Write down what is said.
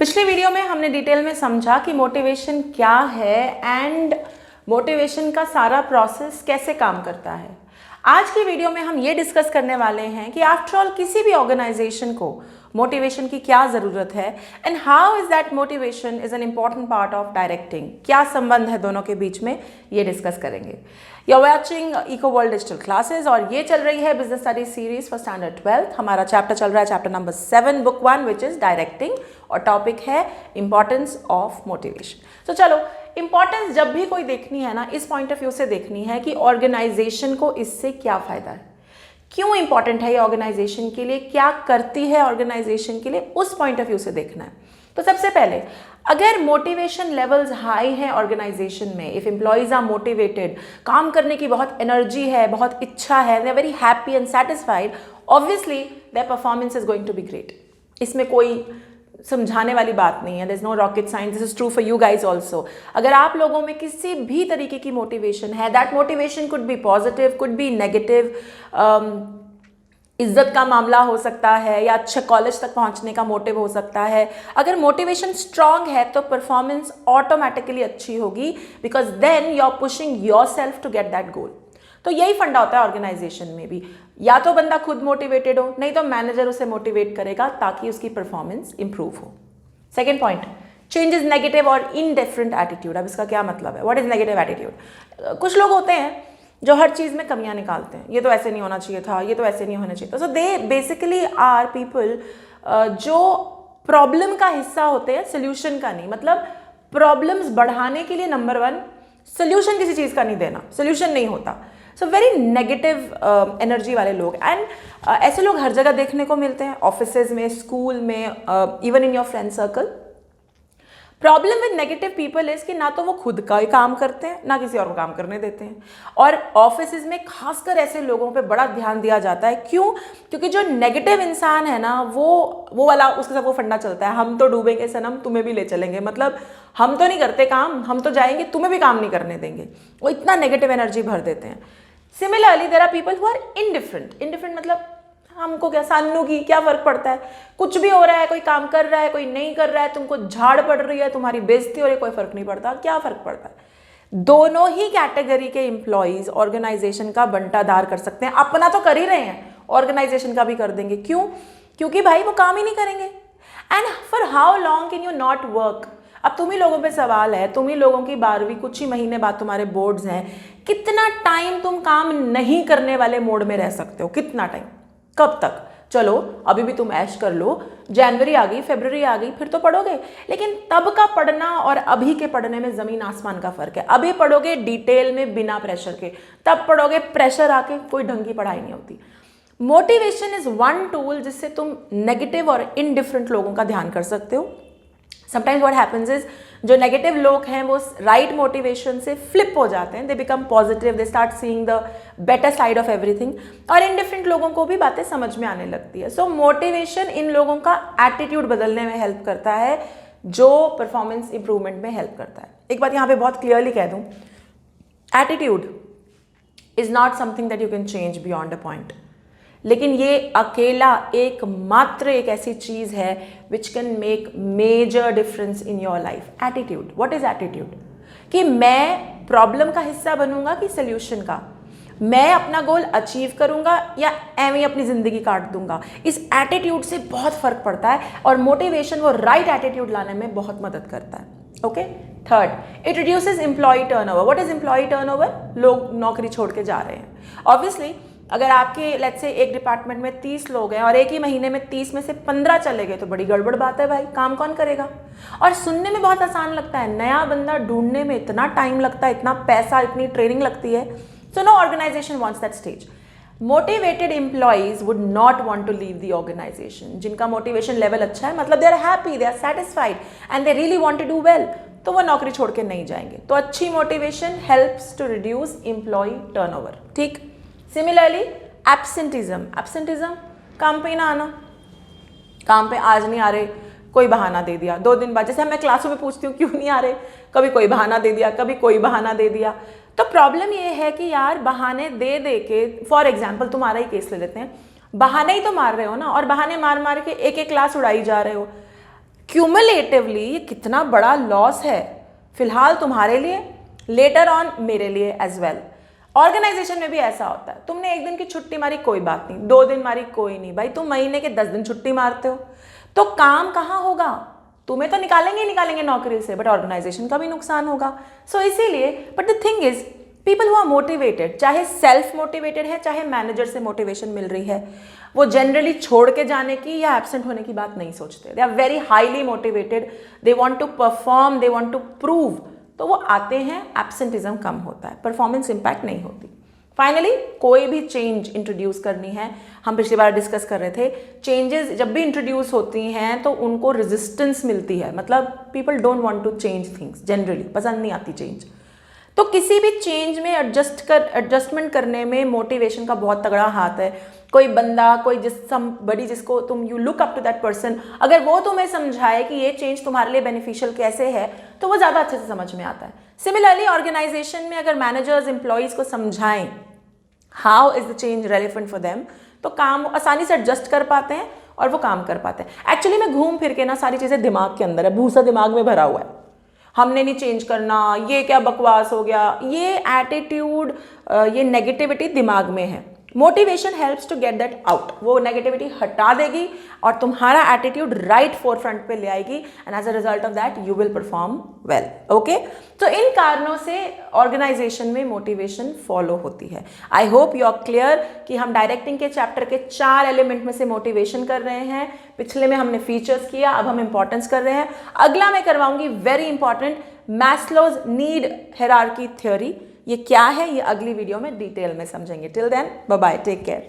पिछली वीडियो में हमने डिटेल में समझा कि मोटिवेशन क्या है एंड मोटिवेशन का सारा प्रोसेस कैसे काम करता है। आज की वीडियो में हम ये डिस्कस करने वाले हैं कि आफ्टर ऑल किसी भी ऑर्गेनाइजेशन को मोटिवेशन की क्या ज़रूरत है and how is that motivation is an important part of directing. क्या संबंध है दोनों के बीच में, ये डिस्कस करेंगे। You are watching eco world digital classes और ये चल रही है business studies series for standard 12। हमारा चैप्टर चल रहा है chapter number 7 book 1 which is directing और टॉपिक है इंपॉर्टेंस ऑफ मोटिवेशन। तो चलो, इंपॉर्टेंस जब भी कोई देखनी है ना, इस पॉइंट ऑफ व्यू से देखनी है कि ऑर्गेनाइजेशन को इससे क्या फ़ायदा है, क्यों इंपॉर्टेंट है ये ऑर्गेनाइजेशन के लिए, क्या करती है ऑर्गेनाइजेशन के लिए, उस पॉइंट ऑफ व्यू से देखना है। तो सबसे पहले, अगर मोटिवेशन लेवल्स हाई हैं ऑर्गेनाइजेशन में, इफ एम्प्लॉइज आर मोटिवेटेड, काम करने की बहुत एनर्जी है, बहुत इच्छा है, they are very happy and satisfied, obviously their performance is going to be great. इसमें कोई समझाने वाली बात नहीं है, there is no rocket science, this is true for you guys also. अगर आप लोगों में किसी भी तरीके की मोटिवेशन है, that motivation could be positive, could be negative, इज्जत का मामला हो सकता है या अच्छे कॉलेज तक पहुंचने का मोटिव हो सकता है। अगर मोटिवेशन स्ट्रांग है तो परफॉर्मेंस ऑटोमेटिकली अच्छी होगी, because then you are pushing yourself to get that goal. तो यही फंडा होता है ऑर्गेनाइजेशन में भी, या तो बंदा खुद मोटिवेटेड हो, नहीं तो मैनेजर उसे मोटिवेट करेगा ताकि उसकी परफॉर्मेंस इंप्रूव हो। सेकेंड पॉइंट, चेंजेस नेगेटिव और इनडिफरेंट एटीट्यूड। अब इसका क्या मतलब है, व्हाट इज नेगेटिव एटीट्यूड? कुछ लोग होते हैं जो हर चीज़ में कमियां निकालते हैं, ये तो ऐसे नहीं होना चाहिए था, ये तो ऐसे नहीं होना चाहिए था। सो दे बेसिकली आर पीपल जो प्रॉब्लम का हिस्सा होते हैं, सोल्यूशन का नहीं। मतलब प्रॉब्लम्स बढ़ाने के लिए नंबर 1 सोल्यूशन किसी चीज़ का नहीं देना, सोल्यूशन नहीं होता। सो वेरी नेगेटिव एनर्जी वाले लोग, एंड ऐसे लोग हर जगह देखने को मिलते हैं, ऑफिसेज में, स्कूल में, even in your friend circle. Problem with negative people is कि ना तो वो खुद का ही काम करते हैं, ना किसी और को काम करने देते हैं। और ऑफिसेज में खासकर ऐसे लोगों पे बड़ा ध्यान दिया जाता है। क्यों? क्योंकि जो नेगेटिव इंसान है ना, वो वाला, उसके साथ वो फंडा चलता है, हम तो डूबेंगे सनम, तुम्हें भी ले चलेंगे। मतलब हम तो नहीं करते काम, हम तो जाएंगे, तुम्हें भी काम नहीं करने देंगे। वो इतना नेगेटिव एनर्जी भर देते हैं। Similarly there are people who are indifferent. Indifferent मतलब हमको क्या, सानू की क्या फर्क पड़ता है, कुछ भी हो रहा है, कोई काम कर रहा है, कोई नहीं कर रहा है, तुमको झाड़ पड़ रही है, तुम्हारी बेइज्जती हो रही है, कोई फर्क नहीं पड़ता। क्या फर्क पड़ता है? दोनों ही कैटेगरी के एम्प्लॉइज ऑर्गेनाइजेशन का बंटाधार कर सकते हैं। अपना तो कर ही रहे हैं, ऑर्गेनाइजेशन का भी कर देंगे। क्यों? क्योंकि भाई वो काम ही नहीं करेंगे। And for how long can you not work? अब तुम ही लोगों पे सवाल है, तुम ही लोगों की 12वीं, कुछ ही महीने बाद तुम्हारे बोर्ड्स हैं, कितना टाइम तुम काम नहीं करने वाले मोड में रह सकते हो? कितना टाइम, कब तक? चलो अभी भी तुम ऐश कर लो, जनवरी आ गई, फरवरी आ गई, फिर तो पढ़ोगे। लेकिन तब का पढ़ना और अभी के पढ़ने में जमीन आसमान का फर्क है। अभी पढ़ोगे डिटेल में बिना प्रेशर के, तब पढ़ोगे प्रेशर आके, कोई ढंग की पढ़ाई नहीं होती। मोटिवेशन इज वन टूल जिससे तुम नेगेटिव और इनडिफरेंट लोगों का ध्यान कर सकते हो। समटाइम्स व्हाट हैपेंस इज, जो नेगेटिव लोग हैं वो राइट मोटिवेशन से फ्लिप हो जाते हैं, they become positive, they start seeing the better side of everything, और इनडिफरेंट लोगों को भी बातें समझ में आने लगती है। सो मोटिवेशन इन लोगों का एटीट्यूड बदलने में हेल्प करता है, जो परफॉर्मेंस इंप्रूवमेंट में हेल्प करता है। एक बात यहाँ पे बहुत क्लियरली कह दूँ, attitude is not something that you can change beyond a point, लेकिन ये अकेला एकमात्र एक ऐसी चीज़ है which can make major difference in your life. Attitude, what is attitude? कि मैं प्रॉब्लम का हिस्सा बनूंगा कि सोल्यूशन का, मैं अपना गोल अचीव करूंगा या एवं ही अपनी जिंदगी काट दूंगा। इस एटीट्यूड से बहुत फर्क पड़ता है, और मोटिवेशन वो राइट एटीट्यूड लाने में बहुत मदद करता है। Okay, third, it reduces employ turnover. What is employ turnover? लोग नौकरी छोड़ के जा रहे हैं। ऑब्वियसली अगर आपके लेट्स से एक डिपार्टमेंट में 30 लोग हैं और एक ही महीने में 30 में से 15 चले गए, तो बड़ी गड़बड़ बात है भाई, काम कौन करेगा? और सुनने में बहुत आसान लगता है, नया बंदा ढूंढने में इतना टाइम लगता है, इतना पैसा, इतनी ट्रेनिंग लगती है। So no organization wants that stage. Motivated employees would not want to leave the organization. जिनका मोटिवेशन लेवल अच्छा है, मतलब they are happy, they are satisfied and they really want to do well, तो वो नौकरी छोड़ के नहीं जाएंगे। तो अच्छी motivation helps to reduce employ turnover. ठीक, सिमिलरली एब्सेंटिज्म। एब्सेंटिज्म, काम पे ही ना आना, काम पे आज नहीं आ रहे, कोई बहाना दे दिया, 2 दिन बाद, जैसे मैं क्लासों में पूछती हूँ क्यों नहीं आ रहे, कभी कोई बहाना दे दिया, कभी कोई बहाना दे दिया। तो प्रॉब्लम ये है कि यार बहाने दे दे के, फॉर एग्जाम्पल तुम्हारा ही केस ले लेते हैं, बहाने ही तो मार रहे हो ना, और बहाने मार मार के एक एक क्लास उड़ाई जा रहे हो। क्यूमुलेटिवली ये कितना बड़ा लॉस है, फिलहाल तुम्हारे लिए, लेटर ऑन मेरे लिए एज वेल। ऑर्गेनाइजेशन में भी ऐसा होता है, तुमने एक दिन की छुट्टी मारी कोई बात नहीं, 2 दिन मारी कोई नहीं, भाई तुम महीने के 10 दिन छुट्टी मारते हो तो काम कहाँ होगा? तुम्हें तो निकालेंगे ही निकालेंगे नौकरी से, बट ऑर्गेनाइजेशन का भी नुकसान होगा। सो इसीलिए, but the thing is people who are motivated, चाहे सेल्फ मोटिवेटेड है चाहे मैनेजर से मोटिवेशन मिल रही है, वो जनरली छोड़ के जाने की या एब्सेंट होने की बात नहीं सोचते। They are very highly motivated, they want to perform, they want to prove, तो वो आते हैं, एब्सेंटिज्म कम होता है, परफॉर्मेंस इंपैक्ट नहीं होती। फाइनली, कोई भी चेंज इंट्रोड्यूस करनी है, हम पिछली बार डिस्कस कर रहे थे, चेंजेस जब भी इंट्रोड्यूस होती हैं तो उनको रेजिस्टेंस मिलती है, मतलब people don't want to change things, generally पसंद नहीं आती चेंज। तो किसी भी चेंज में एडजस्टमेंट करने में मोटिवेशन का बहुत तगड़ा हाथ है। कोई बंदा, कोई बड़ी जिसको तुम you look up to that person, अगर वो तुम्हें समझाए कि ये चेंज तुम्हारे लिए बेनिफिशियल कैसे है, तो वो ज़्यादा अच्छे से समझ में आता है। सिमिलरली ऑर्गेनाइजेशन में अगर मैनेजर्स एम्प्लॉयज़ को समझाएं how is the change relevant for them, तो काम आसानी से एडजस्ट कर पाते हैं और वो काम कर पाते हैं। एक्चुअली में घूम फिर के ना सारी चीज़ें दिमाग के अंदर है, भूसा दिमाग में भरा हुआ है, हमने नहीं चेंज करना, ये क्या बकवास हो गया, ये एटीट्यूड, ये नेगेटिविटी दिमाग में है। Motivation helps to get that out, वो नेगेटिविटी हटा देगी और तुम्हारा एटीट्यूड राइट फोरफ्रंट पे ले आएगी, and as a result of that you will perform well. Okay, तो इन कारणों से ऑर्गेनाइजेशन में मोटिवेशन फॉलो होती है। I hope you are clear कि हम डायरेक्टिंग के चैप्टर के 4 एलिमेंट में से मोटिवेशन कर रहे हैं। पिछले में हमने फीचर्स किया, अब हम इंपॉर्टेंस कर रहे हैं। अगला मैं करवाऊंगी very important, Maslow's need hierarchy theory. ये क्या है, ये अगली वीडियो में डिटेल में समझेंगे। Till then bye bye, take care.